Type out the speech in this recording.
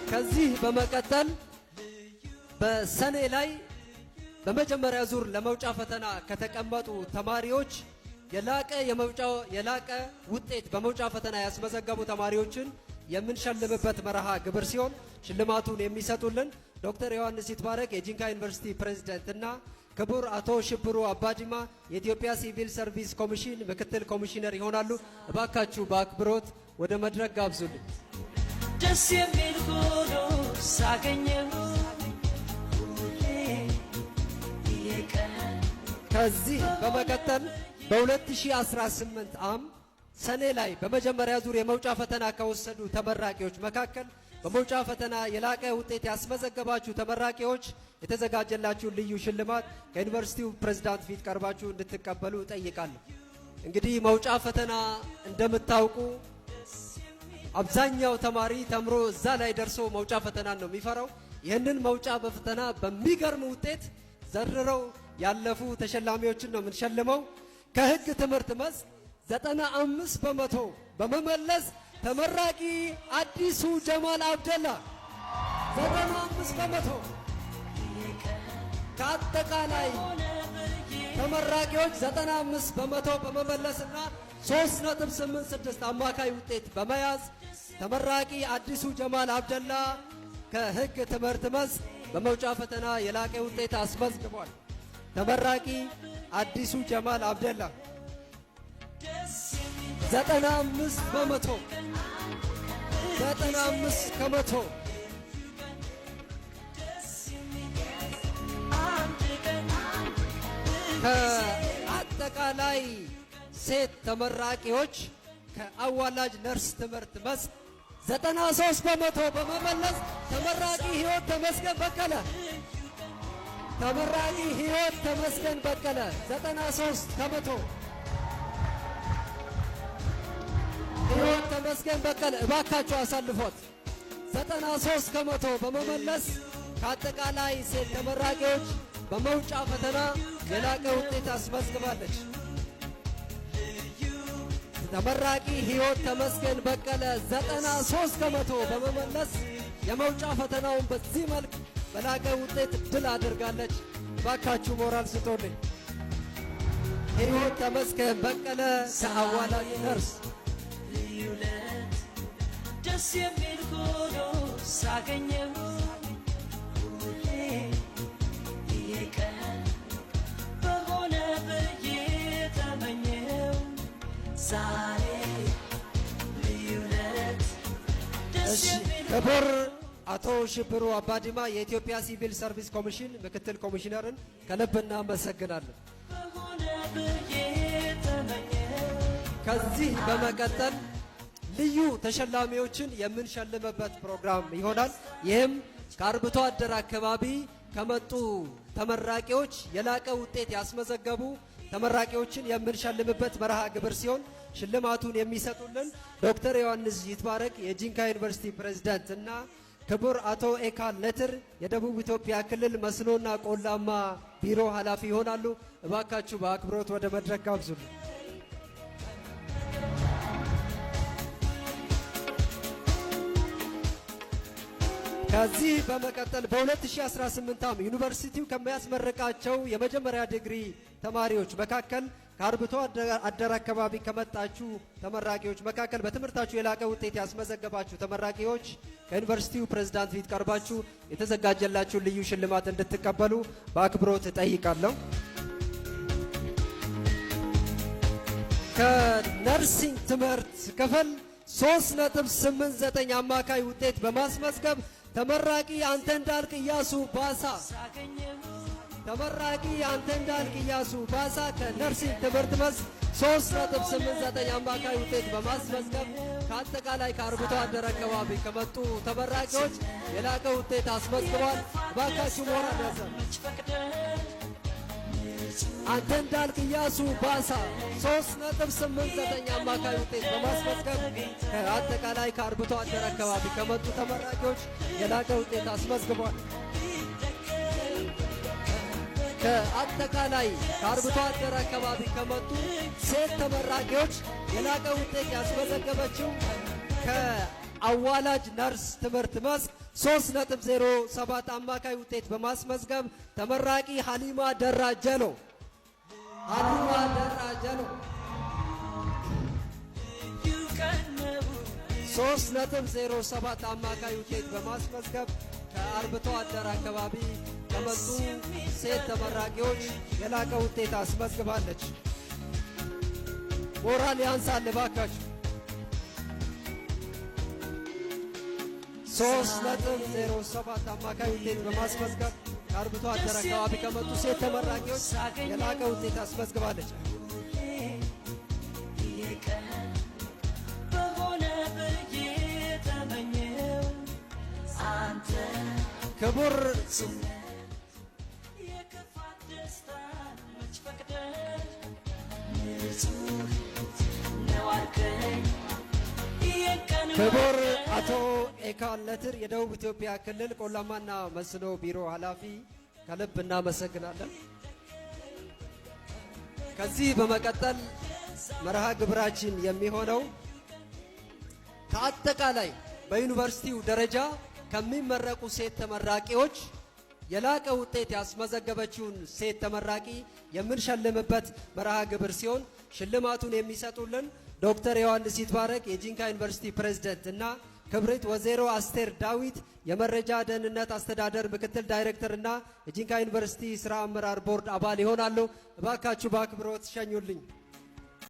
ከዚህ በመቀጠል በሰኔ ላይ በመጀመሪያ ዙር ለመውጫ ፈተና ከተቀመጡ ተማሪዎች የላቀ ውጤት በመውጫ ፈተና ያስመዘገቡ ተማሪዎችን የምንሸልምበት መርሃ ግብር ሲሆን ሽልማቱን የሚሰጡልን ዶክተር ዮሐንስ ይትባረክ የጂንካ ዩኒቨርሲቲ ፕሬዝዳንት እና ክቡር አቶ ሽብሩ አባዲማ የኢትዮጵያ ሲቪል ሰርቪስ ኮሚሽን ምክትል ኮሚሽነር ይሆናሉ። እባካችሁ በአክብሮት ወደ መድረክ ጋብዙልን። ደስ የሚል ሆኖ ሳገኘው ከዚህ በመቀጠል በ2018 ሰኔ ላይ በመጀመሪያ ዙር የመውጫ ፈተና ከወሰዱ ተመራቂዎች መካከል በመውጫ ፈተና የላቀ ውጤት ያስመዘገባችሁ ተመራቂዎች የተዘጋጀላችሁ ልዩ ሽልማት ከዩኒቨርሲቲው ፕሬዝዳንት ፊት ቀርባችሁ እንድትቀበሉ እጠይቃለሁ። እንግዲህ መውጫ ፈተና እንደምታውቁ አብዛኛው ተማሪ ተምሮ እዛ ላይ ደርሶ መውጫ ፈተና ነው የሚፈራው። ይህንን መውጫ በፈተና በሚገርም ውጤት ዘርረው ያለፉ ተሸላሚዎችን ነው የምንሸልመው። ከህግ ትምህርት መስክ 95 በመቶ በመመለስ ተመራቂ አዲሱ ጀማል አብደላ 95 በመቶ ከአጠቃላይ ተመራቂዎች 95 በመቶ በመመለስና 3.86 አማካይ ውጤት በመያዝ ተመራቂ አዲሱ ጀማል አብደላ ከህግ ትምህርት መስክ በመውጫ ፈተና የላቀ ውጤት አስመዝግቧል። ተመራቂ አዲሱ ጀማል አብደላ 95 በመቶ 95 ከመቶ ከአጠቃላይ ሴት ተመራቂዎች ከአዋላጅ ነርስ ትምህርት መስክ 93 በመቶ በመመለስ ተመራቂ ህይወት ተመስገን በቀለ ተመራቂ ህይወት ተመስገን በቀለ 93 ከመቶ ህይወት ተመስገን በቀለ እባካችሁ አሳልፎት 93 ከመቶ በመመለስ ከአጠቃላይ ሴት ተመራቂዎች በመውጫ ፈተና የላቀ ውጤት አስመዝግባለች። ተመራቂ ህይወት ተመስገን በቀለ 93 ከመቶ በመመለስ የመውጫ ፈተናውን በዚህ መልክ በላቀ ውጤት ድል አድርጋለች። ባካችሁ ሞራል ስጦልኝ። ህይወት ተመስገን በቀለ ከአዋላጅ ነርስ ደስ የሚል ሆኖ ሳገኘው ቀን በሆነ ብዬ ተመኘው ዛሬ ልዩነት ደስ የሚል ክቡር አቶ ሽብሩ አባዲማ የኢትዮጵያ ሲቪል ሰርቪስ ኮሚሽን ምክትል ኮሚሽነርን ከልብ እናመሰግናለን። በሆነ ብዬ ተመኘው ከዚህ በመቀጠል ልዩ ተሸላሚዎችን የምንሸልምበት ፕሮግራም ይሆናል። ይህም ከአርብቶ አደር አካባቢ ከመጡ ተመራቂዎች የላቀ ውጤት ያስመዘገቡ ተመራቂዎችን የምንሸልምበት መርሃ ግብር ሲሆን ሽልማቱን የሚሰጡልን ዶክተር ዮሐንስ ይትባረክ የጂንካ ዩኒቨርሲቲ ፕሬዝዳንት እና ክቡር አቶ ኤካል ለትር የደቡብ ኢትዮጵያ ክልል መስኖና ቆላማ ቢሮ ኃላፊ ይሆናሉ። እባካችሁ በአክብሮት ወደ መድረክ ጋብዙልን። ከዚህ በመቀጠል በ2018 ዩኒቨርሲቲው ከሚያስመርቃቸው የመጀመሪያ ዲግሪ ተማሪዎች መካከል ከአርብቶ አደር አካባቢ ከመጣችሁ ተመራቂዎች መካከል በትምህርታችሁ የላቀ ውጤት ያስመዘገባችሁ ተመራቂዎች ከዩኒቨርሲቲው ፕሬዝዳንት ፊት ቀርባችሁ የተዘጋጀላችሁ ልዩ ሽልማት እንድትቀበሉ በአክብሮት እጠይቃለሁ። ከነርሲንግ ትምህርት ክፍል 3.89 አማካይ ውጤት በማስመዝገብ ተመራቂ አንተ እንዳልክ ኢያሱ ባሳ ተመራቂ አንተ እንዳልክ ኢያሱ ባሳ ከነርሲንግ ትምህርት መስክ 3.89 አማካይ ውጤት በማስመዝገብ ከአጠቃላይ ከአርብቶ አደር አካባቢ ከመጡ ተመራቂዎች የላቀ ውጤት አስመዝግቧል። እባካችሁ ሞራል ያዘ። አንተ እንዳልክ ኢያሱ ባሳ 3.89 አማካይ ውጤት በማስመዝገብ ከአጠቃላይ ከአርብቶ አደር አካባቢ ከመጡ ተመራቂዎች የላቀ ውጤት አስመዝግቧል። ከአጠቃላይ ከአርብቶ አደር አካባቢ ከመጡ ሴት ተመራቂዎች የላቀ ውጤት ያስመዘገበችው አዋላጅ ነርስ ትምህርት መስክ 3.07 አማካይ ውጤት በማስመዝገብ ተመራቂ ሀሊማ ደራጀ ነው። ሀሊማ ደራጀ ነው። 3.07 አማካይ ውጤት በማስመዝገብ ከአርብቶ አደር አካባቢ ከመጡ ሴት ተመራቂዎች የላቀ ውጤት አስመዝግባለች። ሞራል ያንሳል እባካችሁ። 3.07 አማካይ ውጤት በማስመዝገብ ከአርብቶ አደር አካባቢ ከመጡ ሴት ተመራቂዎች የላቀ ውጤት አስመዝግባለች። ክቡር ክቡር አቶ ኤካን ለትር የደቡብ ኢትዮጵያ ክልል ቆላማና መስኖ ቢሮ ኃላፊ ከልብ እናመሰግናለን። ከዚህ በመቀጠል መርሃ ግብራችን የሚሆነው ከአጠቃላይ በዩኒቨርሲቲው ደረጃ ከሚመረቁ ሴት ተመራቂዎች የላቀ ውጤት ያስመዘገበችውን ሴት ተመራቂ የምንሸልምበት መርሃ ግብር ሲሆን ሽልማቱን የሚሰጡልን ዶክተር ዮሐንስ ይትባረክ የጂንካ ዩኒቨርሲቲ ፕሬዝዳንት እና ክብርት ወይዘሮ አስቴር ዳዊት የመረጃ ደህንነት አስተዳደር ምክትል ዳይሬክተር እና የጂንካ ዩኒቨርሲቲ ስራ አመራር ቦርድ አባል ይሆናሉ። እባካችሁ በአክብሮት ሸኙልኝ።